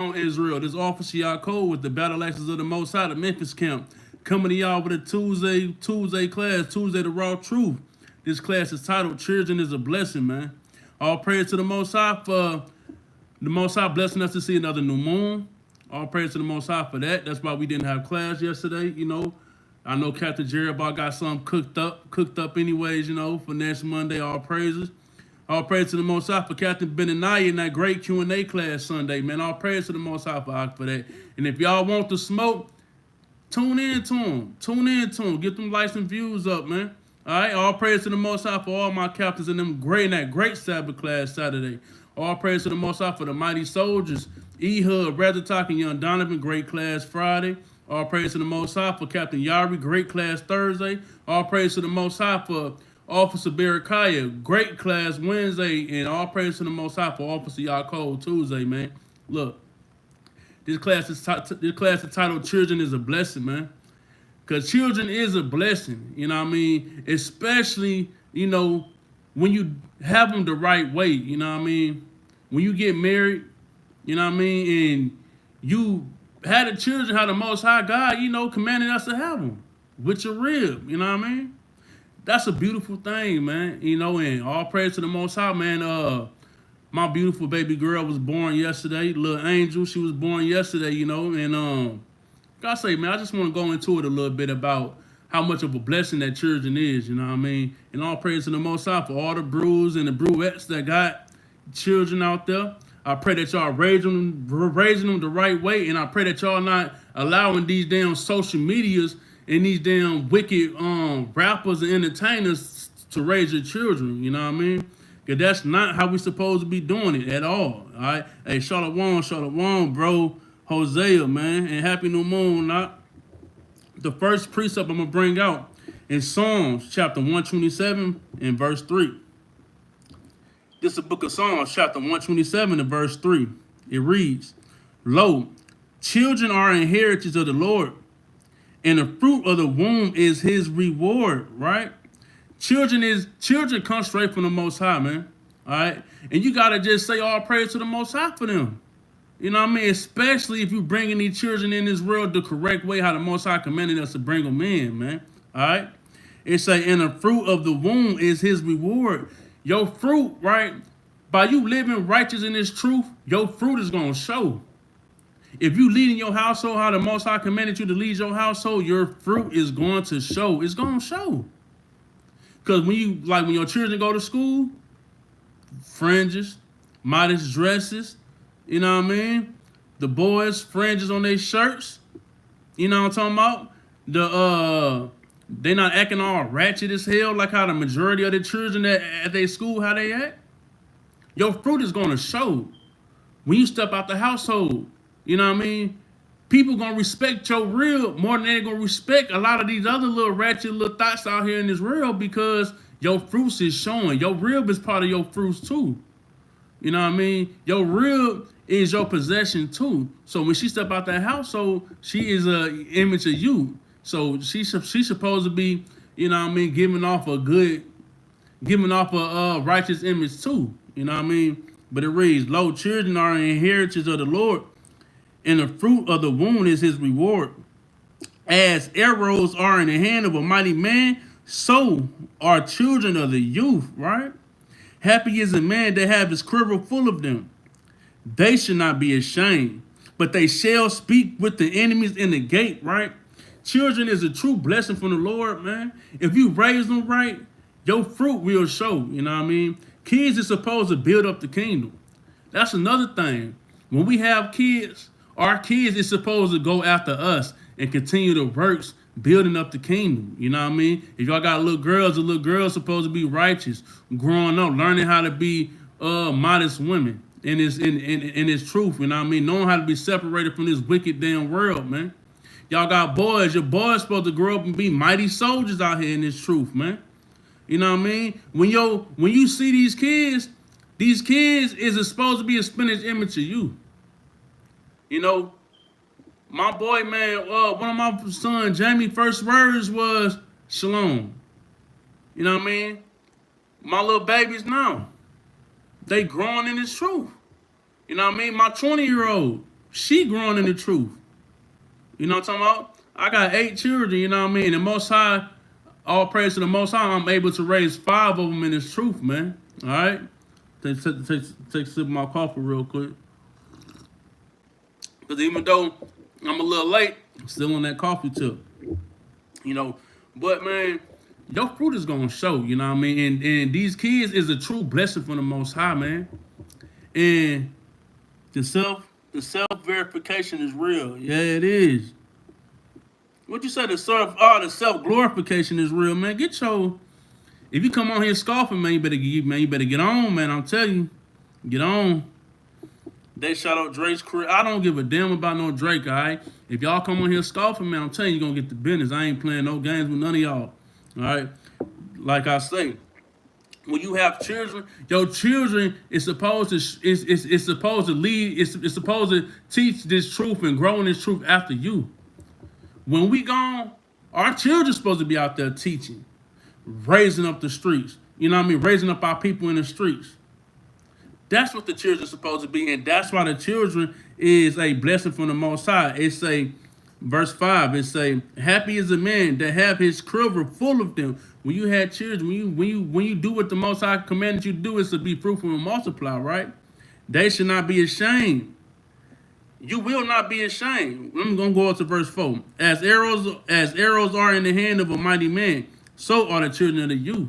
On Israel, this officer Yakov with the Battle Axes of the Most High, the Memphis camp, coming to y'all with a Tuesday class, Tuesday the Raw Truth. This class is titled "Children is a Blessing," man. All praise to the Most High for the Most High blessing us to see another new moon. All praise to the Most High for that. That's why we didn't have class yesterday. I know Captain Jerubbaal got something cooked up anyways. For next Monday. All praises. All praise to the Most High for Captain Benaniyah in that great Q&A class Sunday, man. All praise to the Most High for that. And if y'all want the smoke, tune in to him. Get them likes and views up, man. All right. All praise to the Most High for all my captains in that great Sabbath class Saturday. All praise to the Most High for the mighty soldiers. Ehud, Razzatok, and Young Donovan, great class Friday. All praise to the Most High for Captain Yari, great class Thursday. All praise to the Most High for Officer Berechiah, great class Wednesday, and all praise to the Most High for Officer Yakov Tuesday, man. Look, this class is titled "Children is a Blessing," man. Cause children is a blessing, Especially, when you have them the right way, When you get married, and you had the children, how the Most High God, commanded us to have them with your rib, That's a beautiful thing, man. And all praise to the Most High, man. My beautiful baby girl was born yesterday. Little Angel, she was born yesterday, and gotta say, man, I just want to go into it a little bit about how much of a blessing that children is, And all praise to the Most High for all the brews and the brewettes that got children out there. I pray that y'all raising them the right way, and I pray that y'all not allowing these damn social medias and these damn wicked rappers and entertainers to raise your children, Because that's not how we supposed to be doing it at all right? Hey, Shalom, bro. Hosea, man. And happy new moon, not. The first precept I'm going to bring out in Psalms chapter 127 and verse 3. This is the book of Psalms chapter 127 and verse 3. It reads, "Lo, children are inheritance of the Lord, and the fruit of the womb is his reward," right? Children come straight from the Most High, man. All right? And you got to just say all praise to the Most High for them. Especially if you bringing these children in this world the correct way, how the Most High commanded us to bring them in, man. All right? It say, "And the fruit of the womb is his reward." Your fruit, right? By you living righteous in this truth, your fruit is going to show. If you lead in your household how the Most High commanded you to lead your household, your fruit is going to show. It's going to show. Because when your children go to school, fringes, modest dresses, The boys, fringes on their shirts, you know what I'm talking about? They not acting all ratchet as hell like how the majority of the children at their school, how they act. Your fruit is going to show when you step out the household. People going to respect your real more than they're going to respect a lot of these other little ratchet little thoughts out here in this world, because your fruits is showing. Your rib is part of your fruits too. Your rib is your possession too. So when she step out that household, she is an image of you. So she's supposed to be, giving off a righteous image too. But it reads, "Lo, children are an inheritance of the Lord, and the fruit of the womb is his reward. As arrows are in the hand of a mighty man, so are children of the youth," right? "Happy is a man that have his quiver full of them. They should not be ashamed, but they shall speak with the enemies in the gate," right? Children is a true blessing from the Lord, man. If you raise them right, your fruit will show, Kids is supposed to build up the kingdom. That's another thing. When we have kids, our kids is supposed to go after us and continue the works building up the kingdom. If y'all got little girls, the little girls supposed to be righteous, growing up, learning how to be modest women in this truth, knowing how to be separated from this wicked damn world, man. Y'all got boys, your boys supposed to grow up and be mighty soldiers out here in this truth, man. When you see these kids is supposed to be a spinach image of you. My boy, man, one of my son Jamie first words was shalom. My little babies now, they growing in this truth. My 20-year-old, She growing in the truth. You know what I'm talking about? I got 8 children, you know what I mean? And the Most High, all praise to the Most High, I'm able to raise 5 of them in this truth, man. All right? Take a sip of my coffee real quick. Because even though I'm a little late, I'm still on that coffee tip. You know, but man, your fruit is gonna show, you know what I mean? And these kids is a true blessing from the Most High, man. And the self-verification is real. Yeah, it is. What you say the self-glorification is real, man. If you come on here scoffing, man, you better get on, man. I'm telling you. Get on. They shout out Drake's career. I don't give a damn about no Drake, all right? If y'all come on here scoffing, man, I'm telling you, you're going to get the business. I ain't playing no games with none of y'all, all right? Like I say, when you have children, your children is supposed to it's supposed to lead, it's supposed to teach this truth and grow in this truth after you. When we gone, our children's supposed to be out there teaching, raising up the streets. You know what I mean? Raising up our people in the streets. That's what the children are supposed to be, and that's why the children is a blessing from the Most High. It say, verse 5, it say, happy is a man that have his quiver full of them. When you had children, when you do what the Most High commanded you to do, is to be fruitful and multiply, right? They should not be ashamed. You will not be ashamed. I'm gonna go up to verse 4. As arrows are in the hand of a mighty man, so are the children of the youth.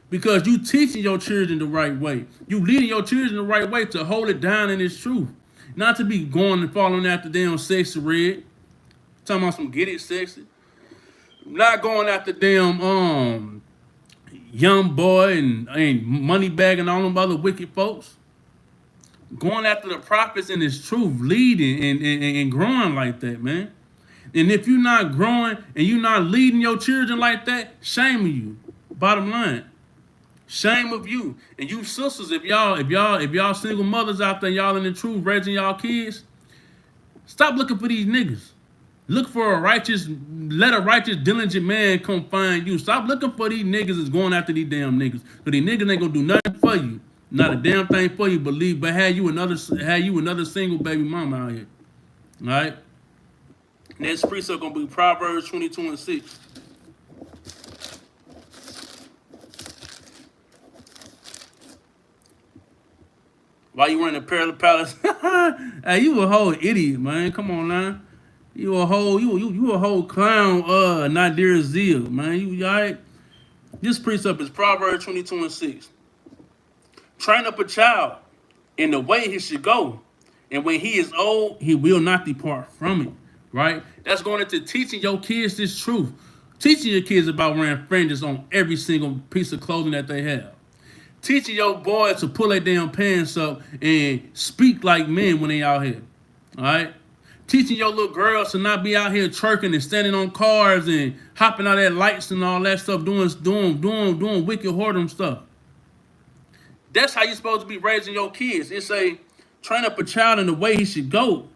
Because you teaching your children the right way. You leading your children the right way to hold it down in its truth. Not to be going and following after damn sexy red. Talking about some get it sexy. Not going after damn young boy and money bag and all them other wicked folks. Going after the prophets in his truth, leading and growing like that, man. And if you're not growing and you're not leading your children like that, shame of you. Bottom line. Shame of you. And you sisters, if y'all single mothers out there, y'all in the truth, raising y'all kids, stop looking for these niggas. Let a righteous, diligent man come find you. Stop looking for these niggas that's going after these damn niggas. Because these niggas ain't gonna do nothing for you. Not a damn thing for you, but have you another single baby mama out here. Alright? Next precept gonna be Proverbs 22:6. Why you wearing a parallel palace? Hey, you a whole idiot, man. Come on now. You a whole clown, not dear zeal, man. You alright? This precept is Proverbs 22:6. Train up a child in the way he should go, and when he is old, he will not depart from it. Right? That's going into teaching your kids this truth. Teaching your kids about wearing fringes on every single piece of clothing that they have. Teaching your boys to pull their damn pants up and speak like men when they out here. All right? Teaching your little girls to not be out here twerking and standing on cars and hopping out at lights and all that stuff, doing wicked whoredom stuff. That's how you're supposed to be raising your kids. It's train up a child in the way he should go,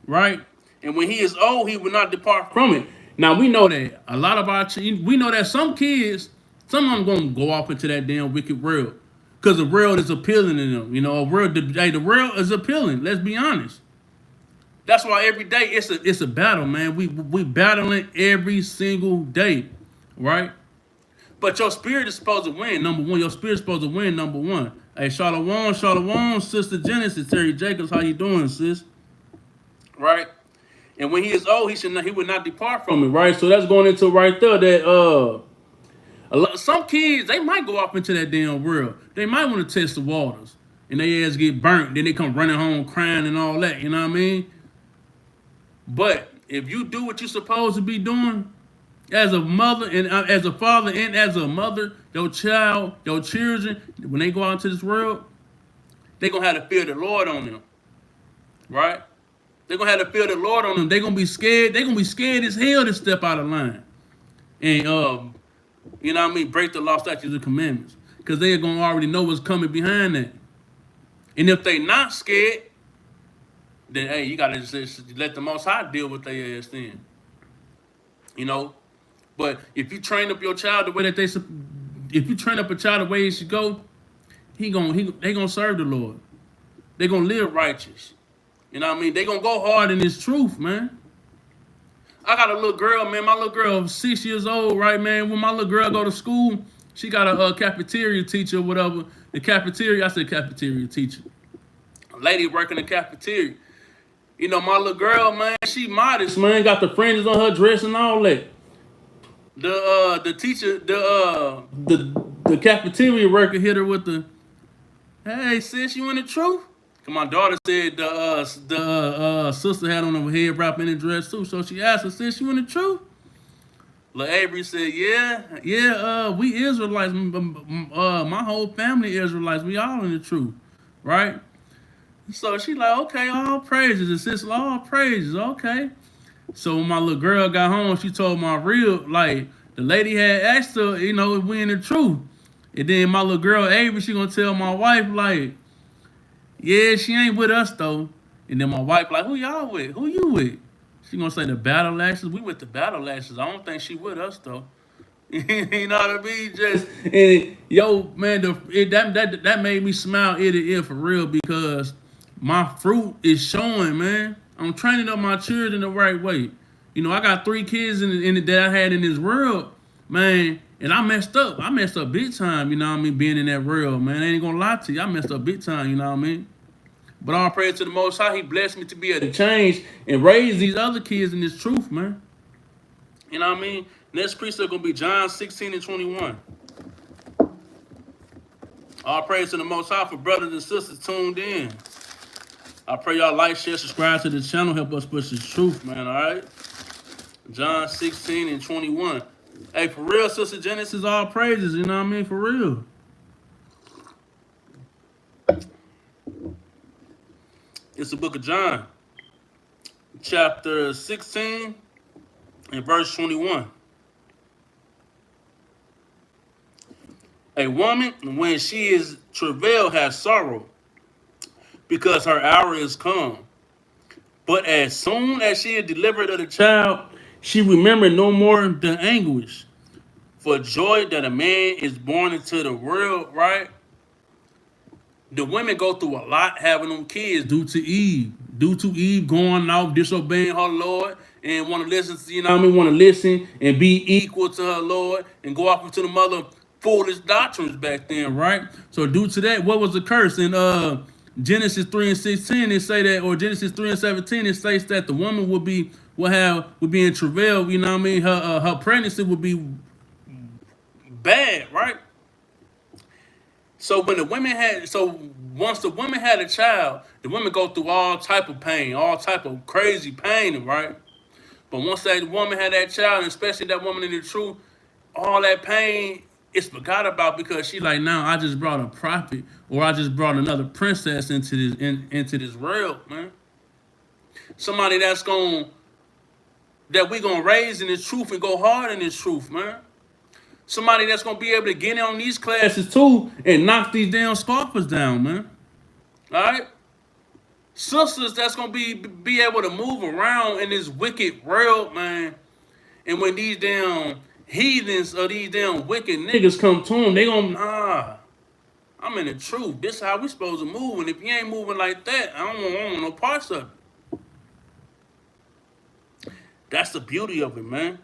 right? And when he is old, he will not depart from it. Now, we know that a lot of we know that some kids, some of them going to go off into that damn wicked world because the world is appealing to them. You know, the world is appealing. Let's be honest. That's why every day it's a battle, man. We battling every single day, right? But your spirit is supposed to win, number one. Your spirit is supposed to win, number one. Hey, Shalom, Sister Genesis, Terry Jacobs, how you doing, sis? Right? And when he is old, he would not depart from it, right? So that's going into right there that some kids, they might go off into that damn world. They might want to test the waters, and their ass get burnt. Then they come running home crying and all that. You know what I mean? But if you do what you're supposed to be doing, as a mother and as a father and as a mother, your children, when they go out into this world, they're going to have to fear the Lord on them. Right? They're going to have to fear the Lord on them. They're going to be scared. They're going to be scared as hell to step out of line. And, you know what I mean, break the law, statutes, and commandments. Because they're going to already know what's coming behind that. And if they not scared, then, hey, you got to just let the Most High deal with their ass then. You know? But if you train up your child the way that if you train up a child the way he should go, they gonna serve the Lord. They gonna live righteous. You know what I mean? They gonna go hard in this truth, man. I got a little girl, man. My little girl, 6 years old, right, man? When my little girl go to school, she got a cafeteria teacher or whatever. The cafeteria, I said cafeteria teacher. A lady working the cafeteria. You know, my little girl, man, she modest, man. Got the fringes on her dress and all that. The teacher, the cafeteria worker hit her with the, hey, sis, you in the truth? My daughter said the sister had on her head wrap in the dress too. So she asked her, sis, you in the truth? Lil Avery said, yeah, we Israelites, my whole family Israelites, we all in the truth, right? So she like, okay, all praises, and sis, all praises, okay. So when my little girl got home, she told my real, like, the lady had asked her, you know, if we in the truth. And then my little girl, Avery, she gonna tell my wife, like, yeah, she ain't with us, though. And then my wife, like, who y'all with? Who you with? She gonna say the Battle Axes. We with the Battle Axes. I don't think she with us, though. You know what I mean? Just, and yo, man, that made me smile ear to ear for real, because my fruit is showing, man. I'm training up my children the right way. You know, I got 3 kids that I had in this world, man, and I messed up. I messed up big time, you know what I mean, being in that world, man. I ain't gonna lie to you. I messed up big time, you know what I mean? But all praise to the Most High, He blessed me to be able to change and raise these other kids in this truth, man. You know what I mean? Next precept gonna be John 16 and 21. All praise to the Most High for brothers and sisters tuned in. I pray y'all like, share, subscribe to the channel. Help us push this truth, man, all right? John 16 and 21. Hey, for real, Sister Genesis, all praises, you know what I mean? For real. It's the book of John, chapter 16 and verse 21. A woman, when she is travailed, has sorrow, because her hour is come. But as soon as she is delivered of the child, she remembered no more the anguish for joy that a man is born into the world, right? The women go through a lot having them kids due to Eve. Due to Eve going off, disobeying her Lord, and want to listen to, you know what I mean, want to listen and be equal to her Lord and go off into the mother foolish doctrines back then, right? So due to that, what was the curse? In Genesis 3 and 16, it say that, or Genesis 3 and 17, it states that the woman would be in travail, you know what I mean? Her pregnancy would be bad, right? So when the women once the woman had a child, the women go through all type of pain, all type of crazy pain, right? But once that woman had that child, and especially that woman in the truth, all that pain is forgot about, because she like, now I just brought a prophet, or I just brought another princess into this world, man. Somebody that we gonna raise in this truth and go hard in this truth, man. Somebody that's gonna be able to get in on these classes too and knock these damn scoffers down, man. All right, sisters that's gonna be able to move around in this wicked world, man. And when these damn heathens or these damn wicked niggas come to them, they gonna, I'm in the truth. This is how we supposed to move. And if you ain't moving like that, I don't want no parts of it. That's the beauty of it, man.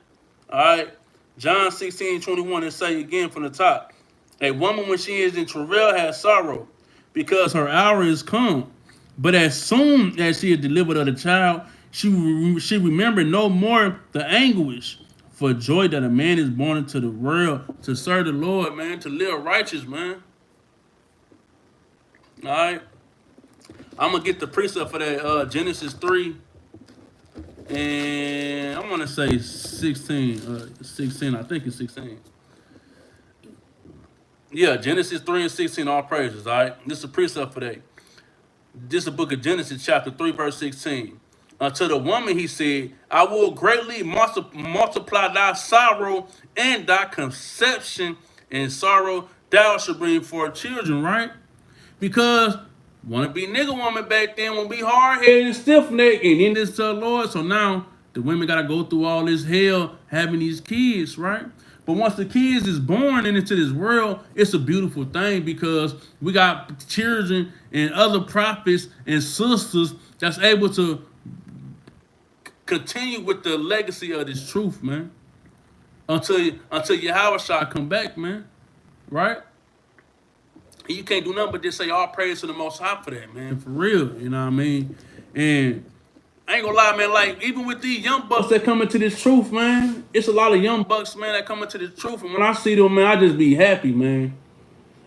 All right. John 16:21, it say again from the top. A woman, when she is in travail, has sorrow, because her hour is come. But as soon as she is delivered of the child, she remembered no more the anguish for joy that a man is born into the world to serve the Lord, man, to live righteous, man. All right. I'm going to get the precept for that Genesis 3. And I want to say 16, I think it's 16. Yeah, Genesis 3 and 16, all praises, all right? This is a precept for that. This is the book of Genesis, chapter 3, verse 16. To the woman he said, I will greatly multiply thy sorrow and thy conception, and sorrow thou shalt bring forth children, right? Because want to be nigga woman back then, want to be hard-headed and stiff-necked, and in this to the Lord. So now the women got to go through all this hell having these kids, right? But once the kids is born into this world, it's a beautiful thing, because we got children and other prophets and sisters that's able to continue with the legacy of this truth, man. Until Yahweh come back, man. Right? And you can't do nothing but just say all praise to the Most High for that, man. For real, you know what I mean? And I ain't gonna lie, man. Like even with these young bucks that come into this truth, man, it's a lot of young bucks, man, that come into this truth. And when I see them, man, I just be happy, man.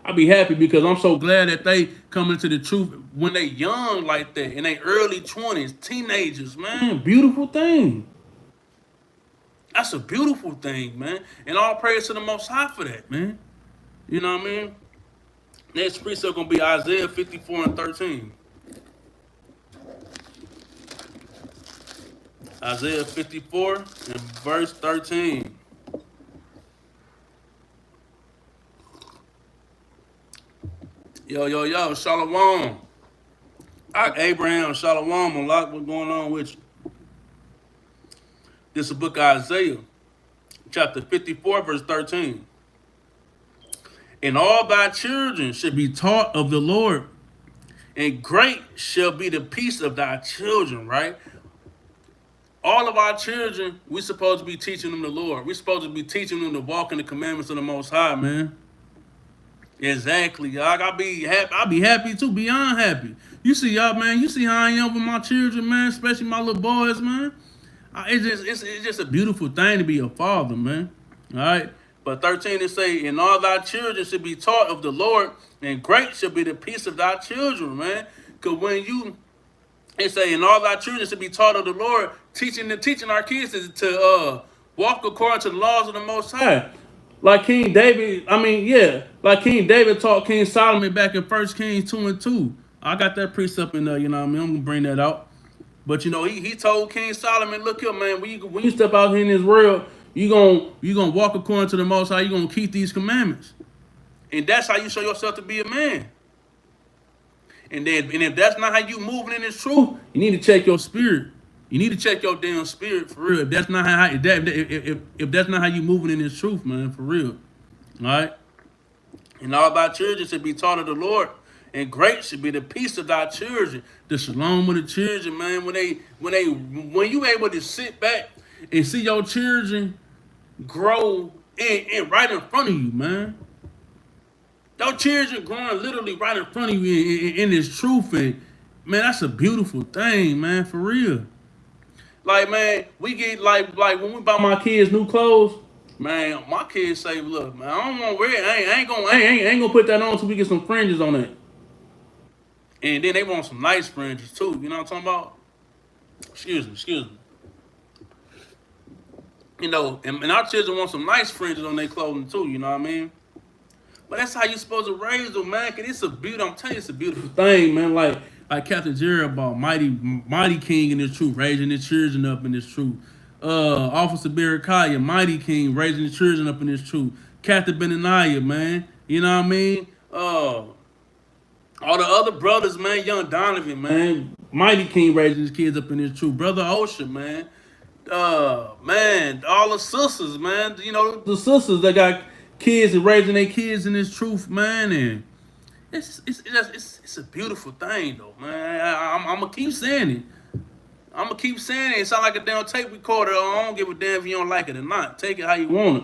I be happy because I'm so glad that they come into the truth when they young like that, in their early 20s, teenagers, man. Beautiful thing. That's a beautiful thing, man. And all praise to the Most High for that, man. You know what I mean? Next precept gonna be Isaiah 54 and 13. Isaiah 54 and verse 13. Yo, Shalom. Abraham, Shalom, Malak, what's going on with you? This is the book of Isaiah, chapter 54, verse 13. And all thy children should be taught of the Lord, and great shall be the peace of thy children, right? All of our children, we're supposed to be teaching them the Lord. We're supposed to be teaching them to walk in the commandments of the Most High, man. Exactly. I'll be happy too, beyond happy. You see y'all, man. You see how I am with my children, man, especially my little boys, man. It's just a beautiful thing to be a father, man. All right. But 13 it say, and all thy children should be taught of the Lord, and great shall be the peace of thy children, man. Because when it say, and all thy children should be taught of the Lord, teaching our kids to walk according to the laws of the Most High. Like King David, like King David taught King Solomon back in 1 Kings 2 and 2. I got that precept in there, you know what I mean? I'm going to bring that out. But, you know, he told King Solomon, look here, man, when you step out here in this world, you gonna walk according to the Most High. You're going to keep these commandments. And that's how you show yourself to be a man. And if that's not how you moving in this truth, you need to check your spirit. You need to check your damn spirit for real. If that's not how if that's not how you moving in this truth, man, for real. All right. And all thy children should be taught of the Lord, and great should be the peace of thy children, the shalom of the children, man. When you able to sit back and see your children grow in right in front of you, man. Your children growing literally right in front of you in this truth, and man, that's a beautiful thing, man, for real. Like, man, we get like when we buy my kids new clothes, man, my kids say, look, man, I don't want to wear it. I ain't gonna put that on until we get some fringes on it. And then they want some nice fringes too. You know what I'm talking about? Excuse me. You know, and our children want some nice fringes on their clothing too, you know what I mean? But that's how you supposed to raise them, man. Cause it's a beautiful, I'm telling you, it's a beautiful thing, man. Like Captain Jerubbaal, mighty king in this truth, raising his children up in this truth. Officer Benaniyah, mighty king, raising his children up in this truth. Capt Benaniyah, man. You know what I mean? All the other brothers, man, young Donovan, man. Mighty king raising his kids up in this truth. Brother Ocean, man. Man, all the sisters, man. You know, the sisters that got kids and raising their kids in this truth, man. And it's a beautiful thing, though, man. I'm gonna keep saying it. I'm gonna keep saying it. It sound like a damn tape recorder. I don't give a damn if you don't like it or not. Take it how you want it.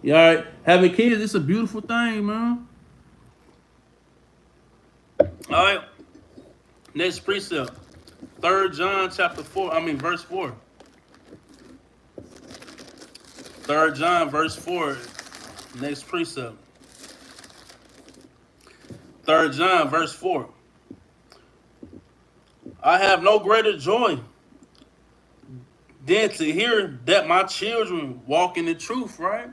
You all right? Having kids, it's a beautiful thing, man. All right. Next precept. 3 John chapter 4. Verse 4. 3 John verse 4. Next precept. 3 John verse 4. I have no greater joy than to hear that my children walk in the truth, right?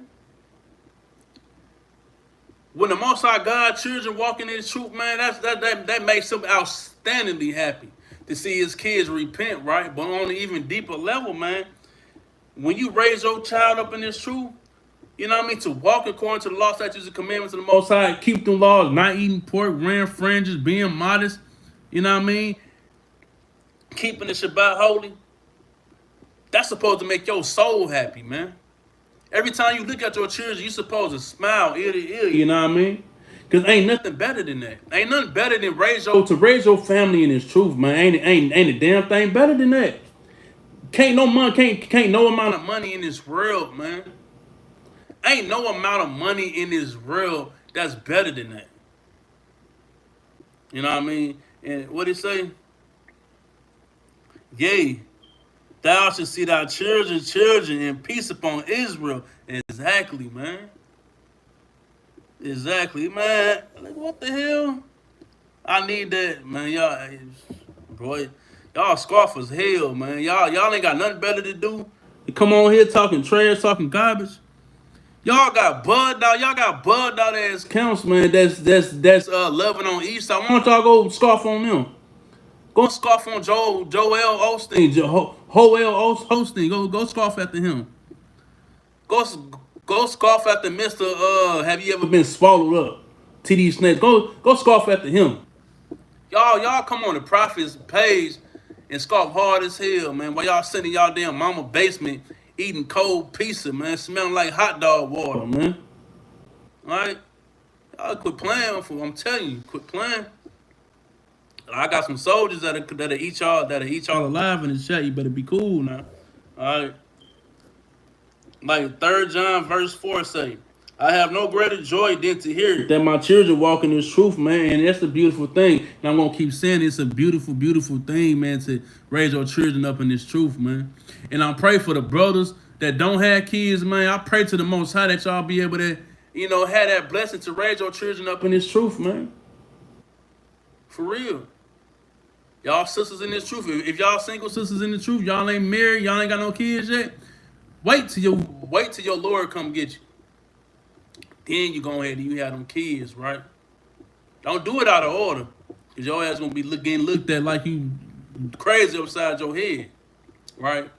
When the Most High God children walking in the truth, man, that makes him outstandingly happy to see his kids repent, right? But on an even deeper level, man, when you raise your child up in this truth, you know what I mean, to walk according to the law, statutes, and commandments of the Most High, keep them laws, not eating pork, wearing fringes, being modest, you know what I mean, keeping the Shabbat holy, that's supposed to make your soul happy, man. Every time you look at your children, you're supposed to smile ear to ear, you know what I mean? Cause ain't nothing better than that. Ain't nothing better than raise your family in this truth, man. Ain't a damn thing better than that. Can't no money, can't no amount of money in this world, man. Ain't no amount of money in this world that's better than that. You know what I mean? And what it say? Yea, thou should see thy children, and peace upon Israel. Exactly, man. Exactly, man. Like, what the hell? I need that, man. Y'all, boy, y'all scoff as hell, man. Y'all ain't got nothing better to do. You come on here talking trash, talking garbage. Y'all got bugged out. Y'all got bugged out ass counts, man. That's loving on Eastside. Why don't y'all go scoff on them? Go scoff on Joel Osteen, Joel Osteen. Go scoff after him. Go go scoff after Mister. Have you ever been swallowed up? TD Snakes. Go scoff after him. Y'all come on the Prophet's page and scoff hard as hell, man. While y'all sitting in y'all damn mama basement eating cold pizza, man, smelling like hot dog water, man. All right, y'all quit playing. I'm telling you, quit playing. I got some soldiers that'll eat y'all alive in the chat. You better be cool now. All right. Like 3 John verse 4 say, I have no greater joy than to hear that my children walk in this truth, man. And that's the beautiful thing. And I'm gonna keep saying it's a beautiful, beautiful thing, man, to raise your children up in this truth, man. And I pray for the brothers that don't have kids, man. I pray to the Most High that y'all be able to, have that blessing to raise your children up in this truth, man. For real. Y'all sisters in this truth. If y'all single sisters in the truth, y'all ain't married, y'all ain't got no kids yet. Wait till your Lord come get you. Then you go ahead and you have them kids, right? Don't do it out of order, cause your ass gonna be getting looked at like you crazy upside your head, right?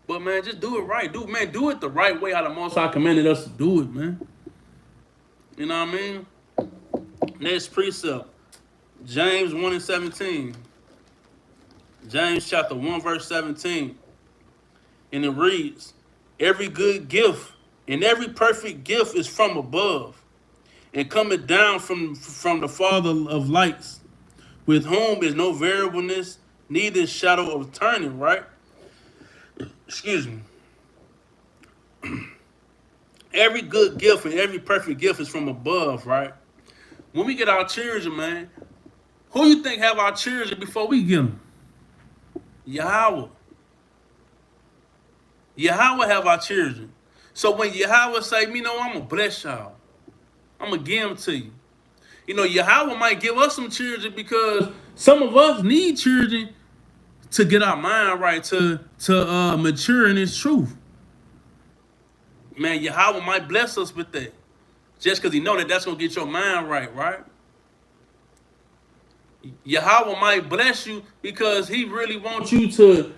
But man, just do it right. Do it the right way how the Most High commanded us to do it, man. You know what I mean? Next precept, James 1:17. James chapter 1 verse 17. And it reads, every good gift and every perfect gift is from above, and cometh down from the Father of lights, with whom is no variableness, neither shadow of turning, right? Excuse me. Every good gift and every perfect gift is from above, right? When we get our children, man, who you think have our children before we get them? Yahweh. Yahweh have our children. So when Yahweh say, I'm going to bless y'all. I'm going to give them to you. Yahweh might give us some children because some of us need children to get our mind right, to mature in His truth. Man, Yahweh might bless us with that. Just because He know that's going to get your mind right? Yahweh might bless you because He really wants you to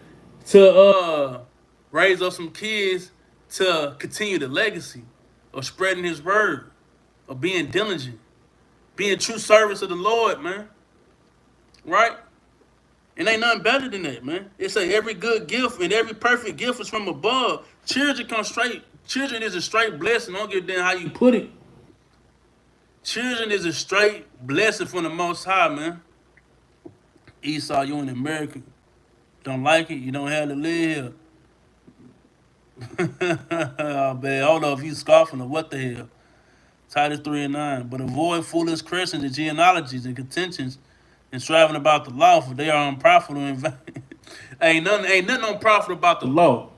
raise up some kids to continue the legacy of spreading His word, of being diligent, being true service of the Lord, man. Right? And ain't nothing better than that, man. It say every good gift and every perfect gift is from above. Children is a straight blessing. Don't give a damn how you put it. Children is a straight blessing from the Most High, man. Esau, you in America. Don't like it, you don't have to live here. Oh, man, I don't know if you scoffing or what the hell. Titus 3:9. But avoid foolish questions and genealogies and contentions and striving about the law, for they are unprofitable and vain. ain't nothing unprofitable about the law.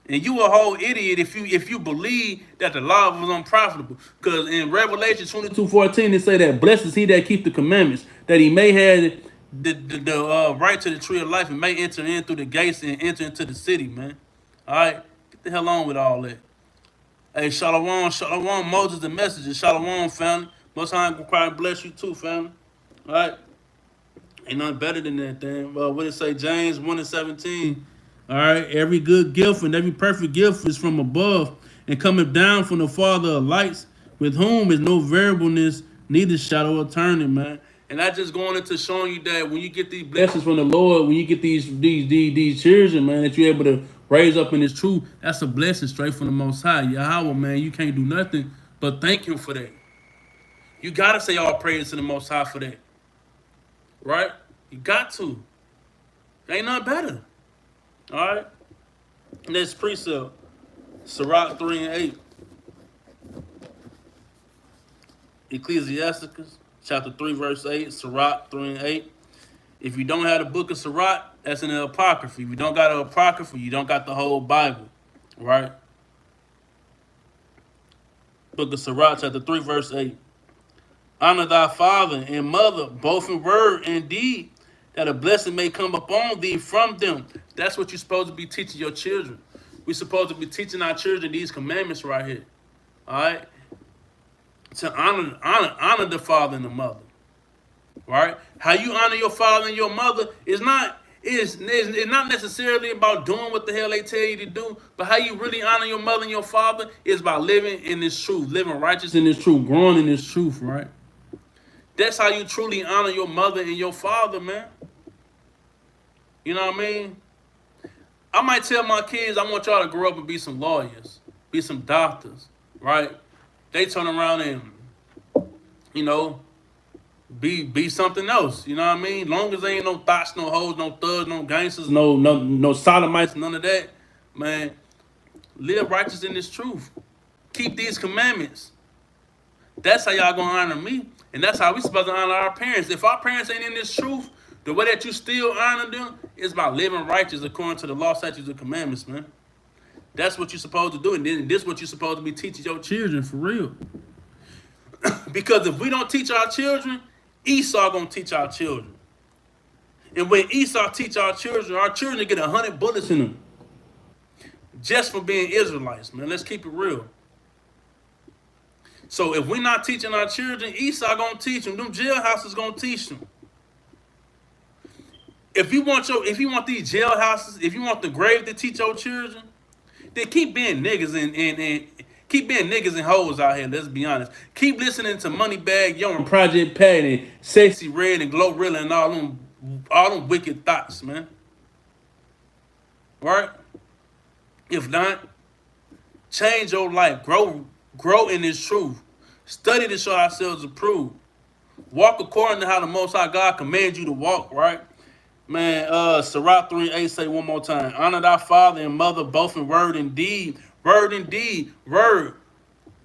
And you a whole idiot if you believe that the law was unprofitable. Because in Revelation 22:14 it say that blessed is he that keep the commandments, that he may have the right to the tree of life and may enter in through the gates and enter into the city, man. All right, get the hell on with all that. Hey, shalom, Moses the messenger, shalom, family. Most High will probably bless you too, family. All right, ain't nothing better than that thing. Well, what it say, James 1:17. All right, every good gift and every perfect gift is from above and cometh down from the Father of lights, with whom is no variableness, neither shadow of turning, man. And I just going into showing you that when you get these blessings from the Lord, when you get these children, man, that you're able to raise up in His truth, that's a blessing straight from the Most High. Yahweh, man, you can't do nothing but thank Him for that. You gotta say all praise to the Most High for that, right? You got to. Ain't nothing better. All right. Next precept, Sarat 3:8. Ecclesiasticus chapter 3 verse 8. Sarat 3:8. If you don't have the book of Sarat, that's in the Apocrypha. If you don't got an Apocrypha, you don't got the whole Bible, right? Book of Sarat chapter 3 verse 8. Honor thy father and mother, both in word and deed, that a blessing may come upon thee from them. That's what you're supposed to be teaching your children. We're supposed to be teaching our children these commandments right here. All right? To honor the father and the mother. Right? How you honor your father and your mother is not necessarily about doing what the hell they tell you to do, but how you really honor your mother and your father is by living in this truth, living righteous in this truth, growing in this truth, right? That's how you truly honor your mother and your father, man. You know what I mean? I might tell my kids, I want y'all to grow up and be some lawyers, be some doctors, right? They turn around and, you know, be something else. You know what I mean? Long as there ain't no thoughts, no hoes, no thugs, no gangsters, no sodomites, none of that, man. Live righteous in this truth. Keep these commandments. That's how y'all gonna honor me. And that's how we supposed to honor our parents. If our parents ain't in this truth, the way that you still honor them is by living righteous according to the law, statutes, and commandments, man. That's what you're supposed to do. And then this is what you're supposed to be teaching your children for real. Because if we don't teach our children, Esau gonna teach our children. And when Esau teach our children get 100 bullets in them. Just for being Israelites, man. Let's keep it real. So if we're not teaching our children, Esau gonna teach them. Them jailhouses gonna teach them. If you want these jailhouses, if you want the grave to teach your children, then keep being niggas and keep being niggas and hoes out here. Let's be honest. Keep listening to Moneybagg Yo and Project Pat and Sexy Red and Glorilla and all them wicked thoughts, man. Right? If not, change your life. Grow in this truth. Study to show ourselves approved. Walk according to how the Most High God commands you to walk, right? Man, Sarat 3:8 say one more time. Honor thy father and mother both in word and deed. Word and deed. Word.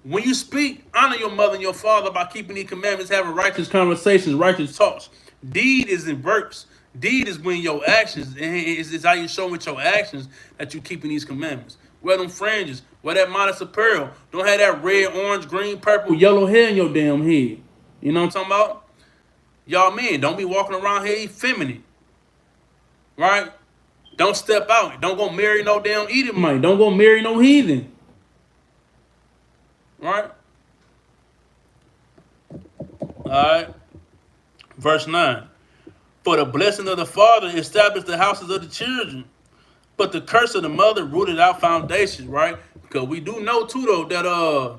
When you speak, honor your mother and your father by keeping these commandments, having righteous conversations, righteous talks. Deed is in works. Deed is when your actions, is how you show with your actions that you keeping these commandments. Wear them fringes. Wear that modest apparel. Don't have that red, orange, green, purple, yellow hair in your damn head. You know what I'm talking about? Y'all men, don't be walking around here effeminate. Right? Don't step out. Don't go marry no damn Edomite. Don't go marry no heathen. Right? Alright. Verse 9. For the blessing of the father established the houses of the children, but the curse of the mother rooted out foundations, right? Because we do know too though that a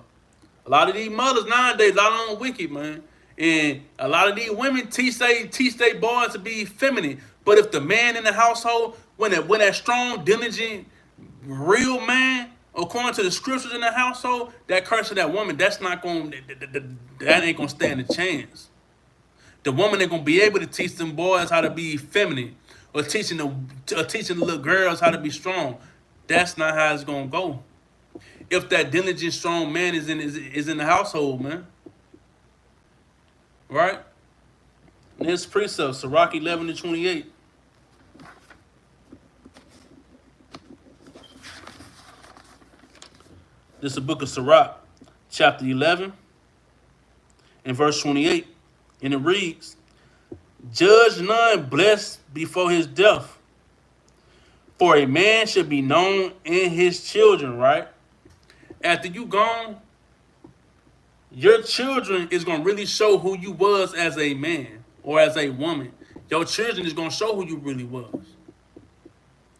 lot of these mothers nowadays, a lot of them wicked, man. And a lot of these women teach their boys to be feminine. But if the man in the household, when that strong, diligent, real man, according to the scriptures in the household, that curse of that woman, that ain't gonna stand a chance. The woman ain't gonna be able to teach them boys how to be feminine, or teaching the little girls how to be strong. That's not how it's gonna go. If that diligent, strong man is in the household, man. Right? Next precept, Sirach 11-28. This is the book of Sirach, chapter 11, and verse 28. And it reads, Judge none blessed before his death, for a man should be known in his children, right? After you gone, your children is going to really show who you was as a man or as a woman. Your children is going to show who you really was.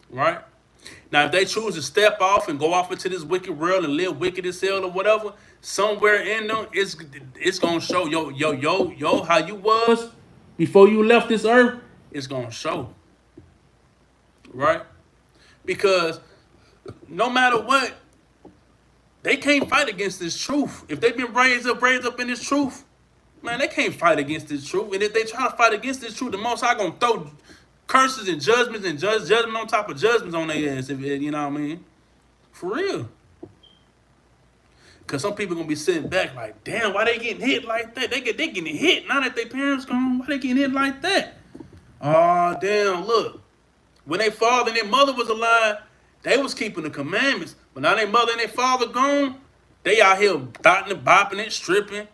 Right? Now, if they choose to step off and go off into this wicked world and live wicked as hell or whatever, somewhere in them, it's going to show how you was before you left this earth. It's going to show. Right? Because no matter what, they can't fight against this truth. If they've been raised up in this truth, Man, they can't fight against this truth. And if they try to fight against this truth, the Most High gonna throw curses and judgments and judgment on top of judgments on their ass. If you know what I mean? For real. Cause some people gonna be sitting back like, damn, why they getting hit like that? They getting hit now that their parents gone. Why they getting hit like that? Oh damn, look. When their father and their mother was alive, they was keeping the commandments. But now their mother and their father gone, they out here dotting and bopping and stripping,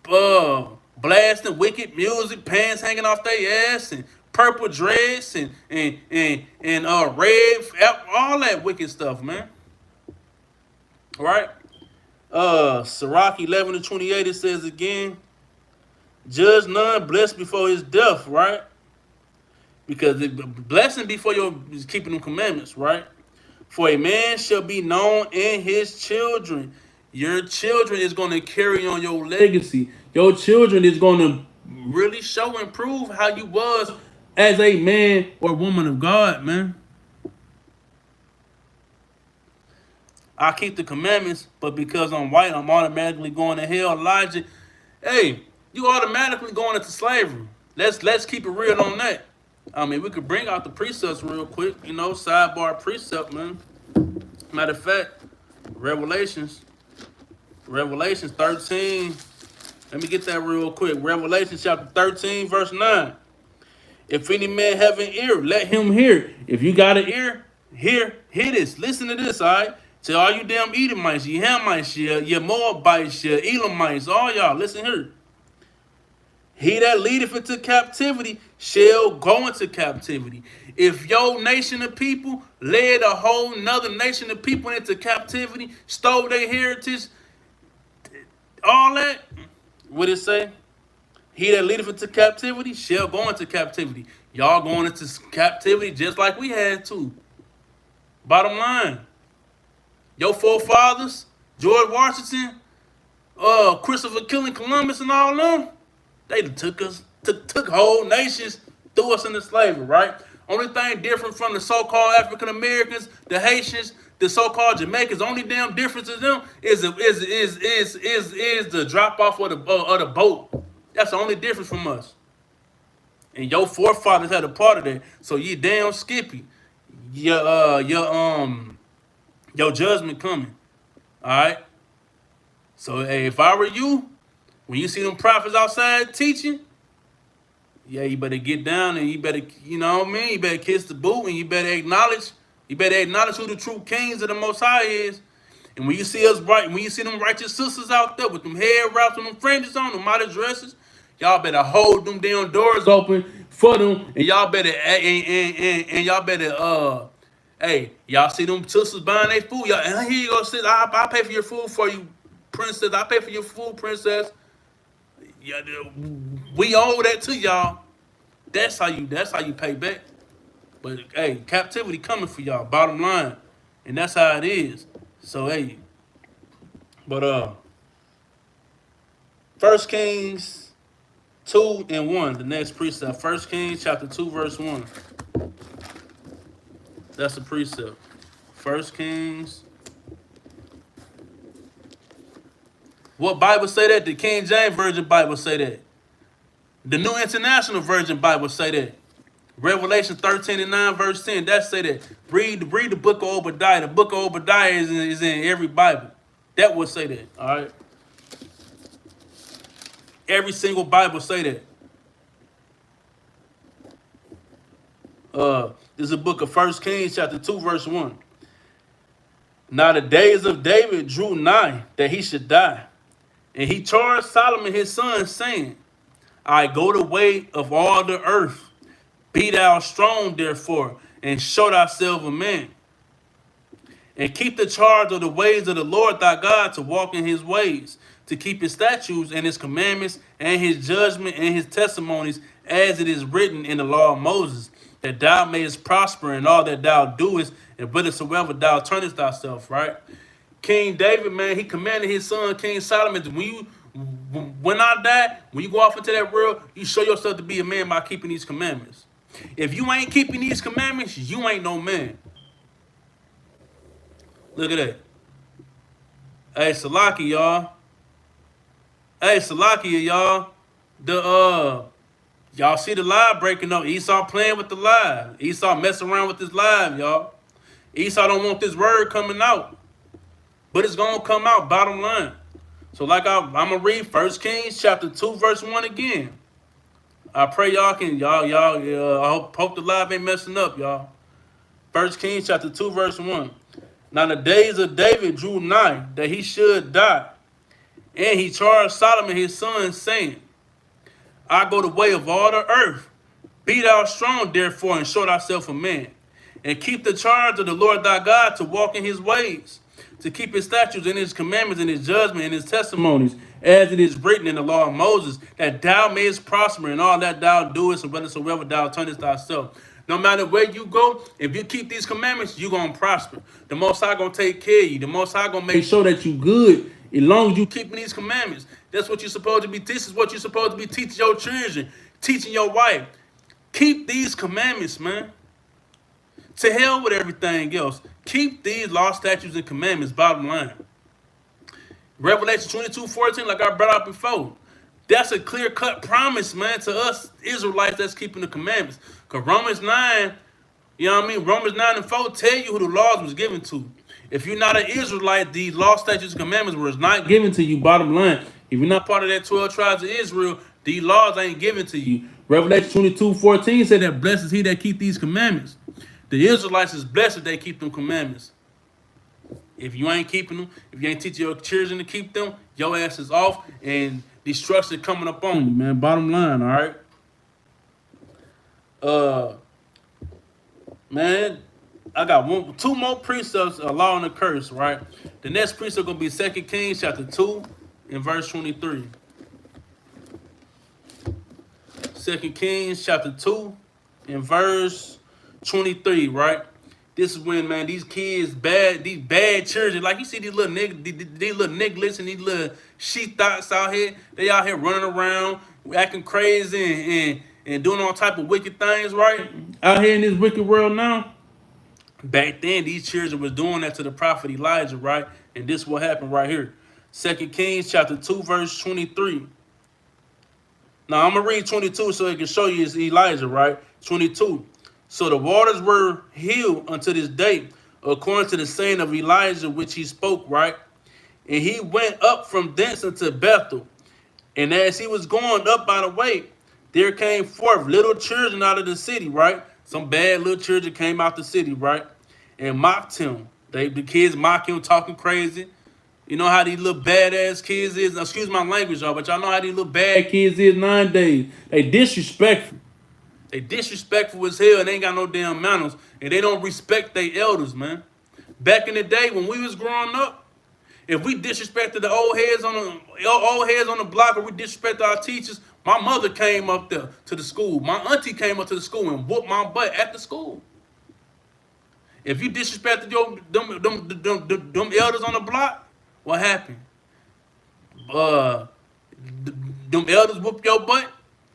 blasting wicked music, pants hanging off their ass, and purple dress and red, all that wicked stuff, man. All right. Sarat 11-28, it says again, judge none blessed before his death, right? Because the blessing before your is keeping the commandments, right? For a man shall be known in his children. Your children is going to carry on your legacy. Your children is going to really show and prove how you was as a man or woman of God, man. I keep the commandments, but because I'm white, I'm automatically going to hell. Elijah, hey, you automatically going into slavery. Let's keep it real on that. I mean, we could bring out the precepts real quick, you know, sidebar precept, man. Matter of fact, Revelations 13. Let me get that real quick. Revelation chapter 13, verse 9. If any man have an ear, let him hear. If you got an ear, hear this. Listen to this, all right? To all you damn Edomites, you Hamites, you Moabites, you Elamites, all y'all, listen here. He that leadeth into captivity shall go into captivity. If your nation of people led a whole nother nation of people into captivity, stole their heritage, all that, what it say? He that leadeth into captivity shall go into captivity. Y'all going into captivity just like we had to. Bottom line, your forefathers, George Washington, Christopher killing Columbus and all them, they took whole nations, threw us into slavery, right? Only thing different from the so-called African Americans, the Haitians, the so-called Jamaicans, only damn difference in them is the drop off of the boat. That's the only difference from us. And your forefathers had a part of that. So you damn skippy. Your judgment coming. Alright? So hey, if I were you, when you see them prophets outside teaching, yeah, you better get down and you better, you know what I mean? You better kiss the boot and you better acknowledge who the true kings of the Most High is. And when you see when you see them righteous sisters out there with them hair wraps and them fringes on, them modest dresses, y'all better hold them damn doors open for them, and y'all better hey, y'all see them sisters buying their food, y'all, and here you go, sis, I pay for your food for you, princess. I pay for your food, princess. Yeah, we owe that to y'all. That's how you pay back. But hey, captivity coming for y'all, bottom line. And that's how it is. So hey. But 1 Kings 2:1, the next precept. 1 Kings chapter 2, verse 1. That's the precept. 1 Kings. What Bible say that? The King James Version Bible say that. The New International Version Bible say that. Revelation 13:9, verse 10, that say that. Read the book of Obadiah. The book of Obadiah is in every Bible. That would say that, all right? Every single Bible say that. This is a book of 1 Kings chapter 2, verse 1. Now the days of David drew nigh that he should die. And he charged Solomon his son, saying, I go the way of all the earth. Be thou strong, therefore, and show thyself a man. And keep the charge of the ways of the Lord thy God, to walk in his ways, to keep his statutes and his commandments and his judgment and his testimonies, as it is written in the law of Moses, that thou mayest prosper in all that thou doest, and whithersoever thou turnest thyself, right? King David, man, he commanded his son, King Solomon, when I die, when you go off into that world, you show yourself to be a man by keeping these commandments. If you ain't keeping these commandments, you ain't no man. Look at that. Hey, Salaki, y'all. Hey, Salakia, y'all. Y'all see the live breaking up. Esau playing with the live. Esau messing around with this live, y'all. Esau don't want this word coming out. But it's gonna come out, bottom line. So like I'm gonna read 1 Kings chapter 2, verse 1 again. I pray y'all can I hope the live ain't messing up, y'all. 1 Kings chapter 2, verse 1. Now the days of David drew nigh that he should die. And he charged Solomon his son, saying, I go the way of all the earth. Be thou strong, therefore, and show thyself a man. And keep the charge of the Lord thy God to walk in his ways, to keep his statutes and his commandments and his judgment and his testimonies, as it is written in the law of Moses, that thou mayest prosper in all that thou doest, and whithersoever thou turnest thyself. No matter where you go, if you keep these commandments, you're going to prosper. The Most High going to take care of you. The Most High going to make sure that you good as long as you keeping these commandments. That's what you're supposed to be teaching. This is what you're supposed to be teaching your children, teaching your wife. Keep these commandments, man. To hell with everything else. Keep these law, statutes, and commandments, bottom line. Revelation 22:14, like I brought up before. That's a clear-cut promise, man, to us Israelites that's keeping the commandments. Because Romans 9, you know what I mean? Romans 9 and 4 tell you who the laws was given to. If you're not an Israelite, these law, statutes, and commandments was not given to you, bottom line. If you're not part of that 12 tribes of Israel, these laws ain't given to you. Revelation 22:14 said that blessed is he that keep these commandments. The Israelites is blessed if they keep them commandments. If you ain't keeping them, if you ain't teaching your children to keep them, your ass is off and destruction coming up on you, man. Bottom line, all right? Man, I got two more precepts, a law and a curse, right? The next precept gonna be 2 Kings chapter 2 and verse 23. 2 Kings chapter 2 and verse 23, right? This is when, man, these kids these bad children, like you see these little niggas and these little sheep thoughts out here. They out here running around, acting crazy and doing all type of wicked things, right? Out here in this wicked world now. Back then, these children was doing that to the prophet Elijah, right? And this will happen right here. 2 Kings chapter 2, verse 23. Now, I'm going to read 22 so it can show you it's Elijah, right? 22. So the waters were healed unto this day, according to the saying of Elijah, which he spoke, right? And he went up from thence unto Bethel. And as he was going up by the way, there came forth little children out of the city, right? Some bad little children came out the city, right? And mocked him. The kids mock him, talking crazy. You know how these little badass kids is. Excuse my language, y'all, but y'all know how these little bad kids is nowadays. They disrespectful. They disrespectful as hell and they ain't got no damn manners. And they don't respect their elders, man. Back in the day when we was growing up, if we disrespected the old heads on the block, or we disrespected our teachers, my mother came up there to the school. My auntie came up to the school and whooped my butt at the school. If you disrespected them elders on the block, what happened? Them elders whooped your butt.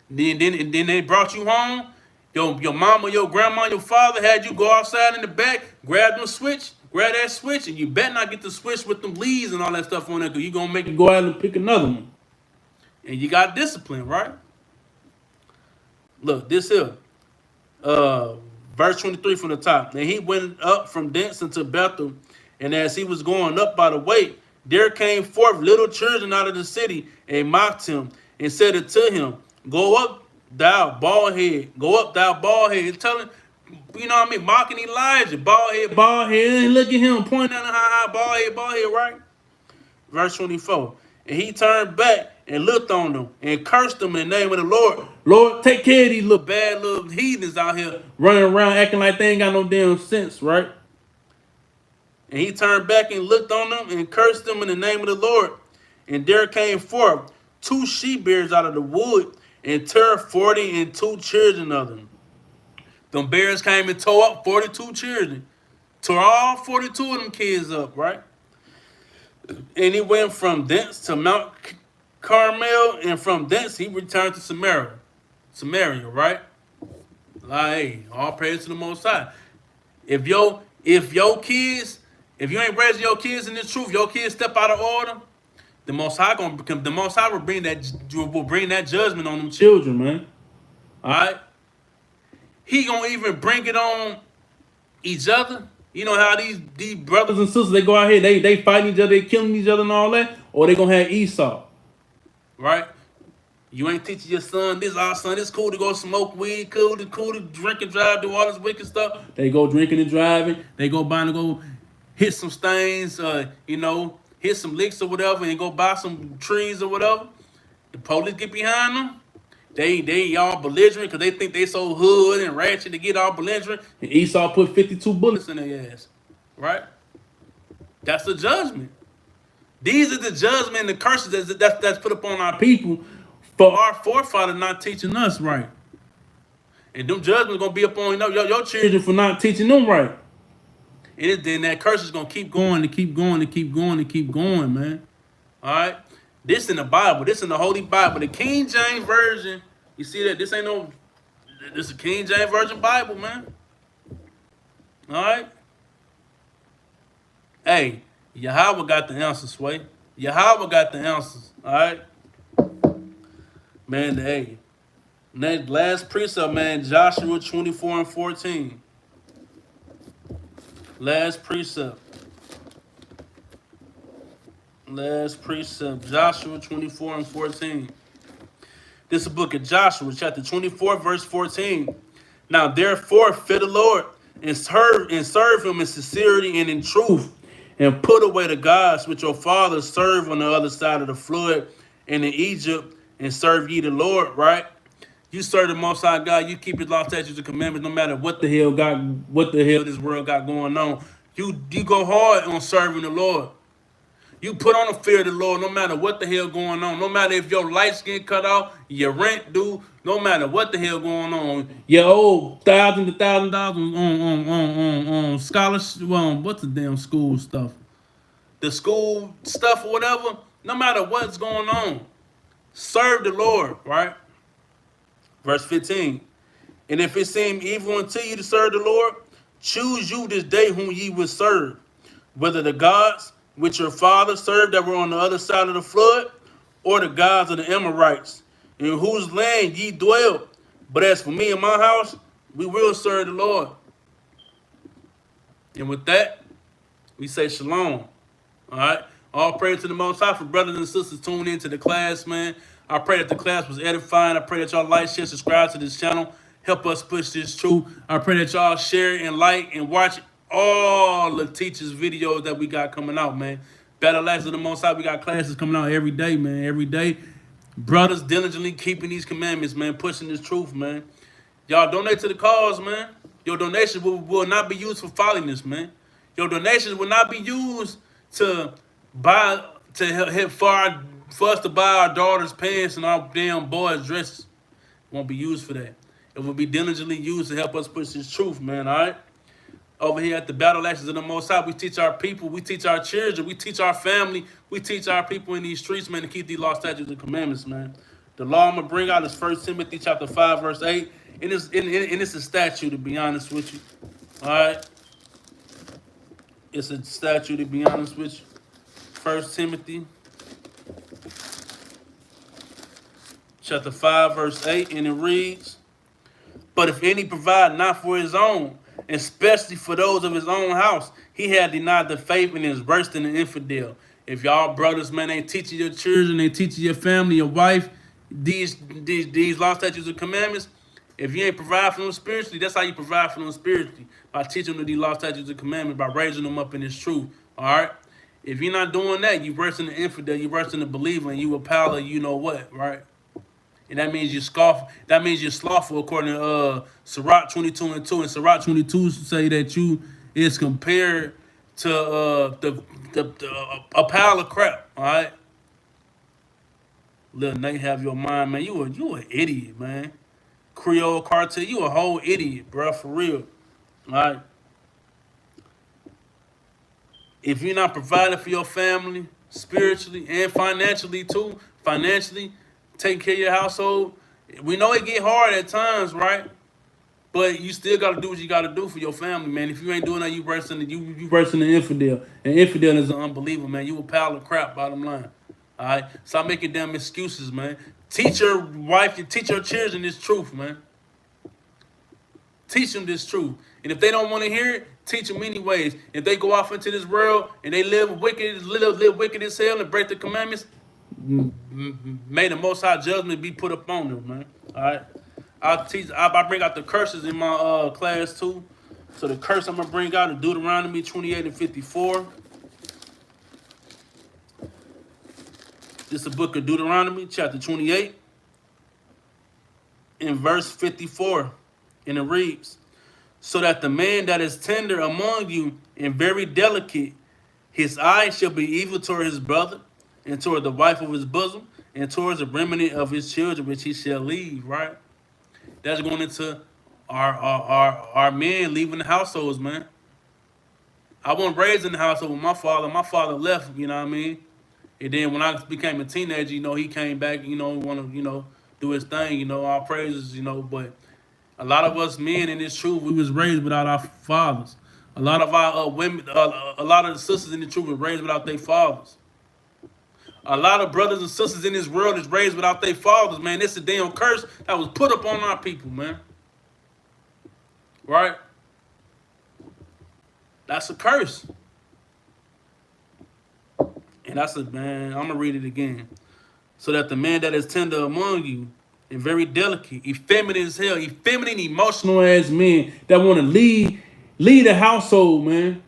Then they brought you home. Your mama, your grandma, your father had you go outside in the back, grab that switch, and you better not get the switch with them leaves and all that stuff on there, because you're going to make you go out and pick another one. And you got discipline, right? Look, this here. Verse 23 from the top. And he went up from thence into Bethel, and as he was going up by the way, there came forth little children out of the city, and mocked him, and said unto him, Go up, thou bald head. Go up, thou bald head. Telling, you know what I mean? Mocking Elijah. Bald head. And look at him pointing at high, bald head, right? Verse 24. And he turned back and looked on them and cursed them in the name of the Lord. Lord, take care of these little bad little heathens out here running around acting like they ain't got no damn sense, right? And he turned back and looked on them and cursed them in the name of the Lord. And there came forth 2 she-bears out of the wood, and tore 42 children of them. Them bears came and tore up 42 children. Tore all 42 of them kids up, right? And he went from thence to Mount Carmel, and from thence he returned to Samaria, right? Like, hey, all praise to the Most High. If you ain't raising your kids in the truth, your kids step out of order, The Most High will bring that judgment on them children, man. All right. He gonna even bring it on each other. You know how these brothers and sisters, they go out here, they fighting each other, they killing each other and all that, or they gonna have Esau, right? You ain't teaching your son this. Our son, it's cool to go smoke weed, cool to drink and drive, do all this wicked stuff. They go drinking and driving. They go buying to go hit some stains, hit some licks or whatever, and go buy some trees or whatever. The police get behind them. They all belligerent because they think they so hood and ratchet to get all belligerent. And Esau put 52 bullets in their ass, right? That's the judgment. These are the judgment and the curses that's put upon our people for our forefathers not teaching us right. And them judgments gonna be upon your children for not teaching them right. And then that curse is gonna keep going and keep going and keep going and keep going, man. All right. This in the Bible. This in the Holy Bible. The King James Version. You see that? This is a King James Version Bible, man. All right. Hey, Yahweh got the answers, Sway. Yahweh got the answers. All right. Man, hey. That last precept, man, Joshua 24:14. Last precept, Joshua 24:14. This is the book of Joshua, chapter 24, verse 14. Now therefore fear the Lord and serve him in sincerity and in truth, and put away the gods which your fathers served on the other side of the flood and in Egypt, and serve ye the Lord, right? You serve the Most High God. You keep His law, statutes, and commandments, no matter what the hell this world got going on. You go hard on serving the Lord. You put on the fear of the Lord, no matter what the hell going on. No matter if your lights get cut off, your rent due. No matter what the hell going on, you owe $1,000 on scholarship. What's the damn school stuff? The school stuff or whatever. No matter what's going on, serve the Lord, right? Verse 15, and if it seem evil unto you to serve the Lord, choose you this day whom ye will serve, whether the gods which your fathers served that were on the other side of the flood, or the gods of the Amorites, in whose land ye dwell. But as for me and my house, we will serve the Lord. And with that, we say shalom. All right? All praise to the Most High. For brothers and sisters tuning into the class, man. I pray that the class was edifying. I pray that y'all like, share, subscribe to this channel. Help us push this truth. I pray that y'all share and like and watch all the teachers' videos that we got coming out, man. Battle Axes of the Most High, we got classes coming out every day, man. Every day. Brothers diligently keeping these commandments, man. Pushing this truth, man. Y'all donate to the cause, man. Your donations will not be used for folliness, man. Your donations will not be used to for us to buy our daughters pants and our damn boys dresses. It won't be used for that. It will be diligently used to help us push this truth, man, all right? Over here at the Battle Axes of the Most High, we teach our people, we teach our children, we teach our family, we teach our people in these streets, man, to keep these law, statutes, and commandments, man. The law I'm going to bring out is 1 Timothy chapter 5, verse 8. And it's a statute, to be honest with you. All right? It's a statute, to be honest with you. 1 Timothy chapter 5, verse 8, and it reads, but if any provide not for his own, especially for those of his own house, he had denied the faith and is worse than an infidel. If y'all brothers, man, ain't teaching your children, ain't teaching your family, your wife, these law, statutes, and commandments, if you ain't provide for them spiritually, that's how you provide for them spiritually, by teaching them these law, statutes, and commandments, by raising them up in this truth, all right? If you're not doing that, you worse than the infidel, you worse than the believer, and you a pal of you know what, right? And that means you scoff. That means you're slothful, according to Sarat 22:2. And Sarat 22 say that you is compared to a pile of crap. All right. Little Nate, have your mind, man. You an idiot, man. Creole cartel, you a whole idiot, bro, for real. All right. If you're not providing for your family spiritually and financially too, taking care of your household. We know it get hard at times, right? But you still got to do what you got to do for your family, man. If you ain't doing that, you worse than the infidel. An infidel is an unbeliever, man. You a pile of crap, bottom line. All right, stop making damn excuses, man. Teach your wife, teach your children this truth, man. Teach them this truth. And if they don't want to hear it, teach them anyways. If they go off into this world and they live wicked as hell and break the commandments, may the Most High judgment be put upon them, man. All right. I bring out the curses in my class too. So the curse I'm gonna bring out is Deuteronomy 28 and 54. This is the book of Deuteronomy, chapter 28, in verse 54. And it reads, so that the man that is tender among you and very delicate, his eye shall be evil toward his brother, and toward the wife of his bosom, and towards the remnant of his children which he shall leave, right? That's going into our men leaving the households, man. I wasn't raised in the household with my father. My father left, you know what I mean? And then when I became a teenager, you know, he came back, you know, want to, you know, do his thing, you know, all praises, you know, but a lot of us men in this truth, we was raised without our fathers. A lot of our women, a lot of the sisters in the truth were raised without their fathers. A lot of brothers and sisters in this world is raised without their fathers, man. It's a damn curse that was put upon our people, man. Right? That's a curse. And that's man, I'm going to read it again. So that the man that is tender among you and very delicate, effeminate as hell, effeminate, emotional ass men that want to lead a household, man,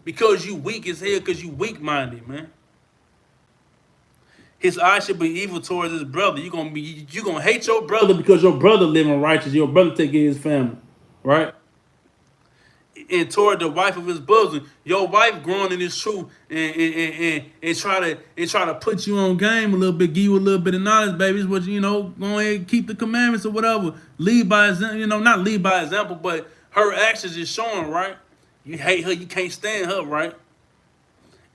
because you weak as hell, because you weak-minded, man. His eye should be evil towards his brother. You're gonna hate your brother because your brother living righteous, your brother take care of his family, right? And toward the wife of his bosom, your wife growing in this truth and try to put you on game a little bit, give you a little bit of knowledge, baby. Is what you know, go ahead and keep the commandments or whatever. Lead by example, you know, not lead by example, but her actions is showing, right? You hate her, you can't stand her, right?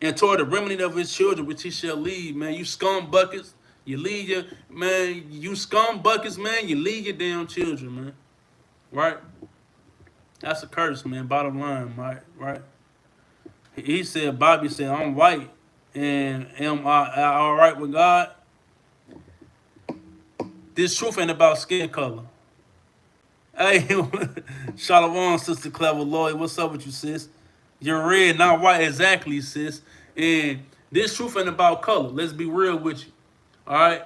And toward the remnant of his children, which he shall lead, man. You scum buckets, you lead your man. You scum buckets, man. You lead your damn children, man. Right? That's a curse, man. Bottom line, right? He said, Bobby said, I'm white, and am I all right with God? This truth ain't about skin color. Hey, Shalom, Sister Clever Lloyd. What's up with you, sis? You're red, not white. Exactly, sis. And this truth ain't about color. Let's be real with you. All right?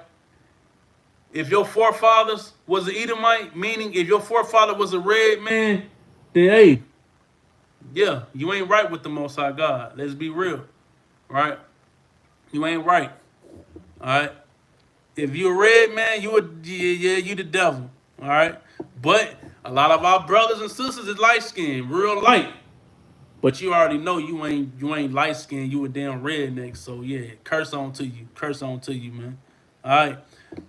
If your forefathers was an Edomite, meaning if your forefather was a red man, then hey, yeah, you ain't right with the Most High God. Let's be real. All right? You ain't right. All right? If you a red man, you the devil. All right? But a lot of our brothers and sisters is light skinned, real light. But you already know you ain't light skinned, you a damn redneck. So yeah, curse on to you. Curse on to you, man. Alright.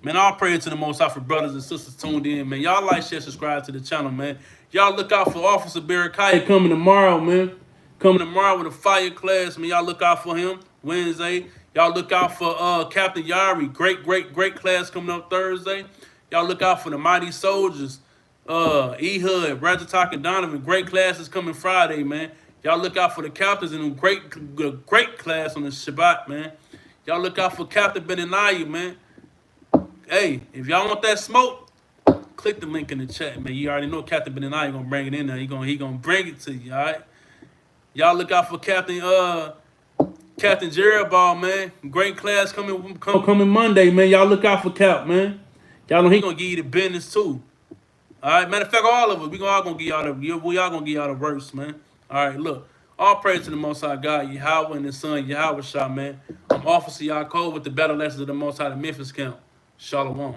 Man, I'll pray to the Most High for brothers and sisters tuned in, man. Y'all like, share, subscribe to the channel, man. Y'all look out for Officer Barakai coming tomorrow, man. Coming tomorrow with a fire class, man. Y'all look out for him Wednesday. Y'all look out for Captain Yari. Great class coming up Thursday. Y'all look out for the Mighty Soldiers. Ehud, Rajatak, and Donovan. Great classes coming Friday, man. Y'all look out for the captains in a great class on the Shabbat, man. Y'all look out for Captain Benaniyah, man. Hey, if y'all want that smoke, click the link in the chat, man. You already know Captain Benaniyah gonna bring it in there. He gonna bring it to you, all right? Y'all look out for Captain Jerubbaal, man. Great class coming Monday, man. Y'all look out for Capt, man. Y'all know he gonna give you the business too. All right, matter of fact, all of us, we all gonna give y'all the verse, man. All right, look. All praise to the Most High God, Yahweh and His Son, Yahweh Shah, man. I'm Officer Yakov with the Battle Axes of the Most High, the Memphis camp. Shalom.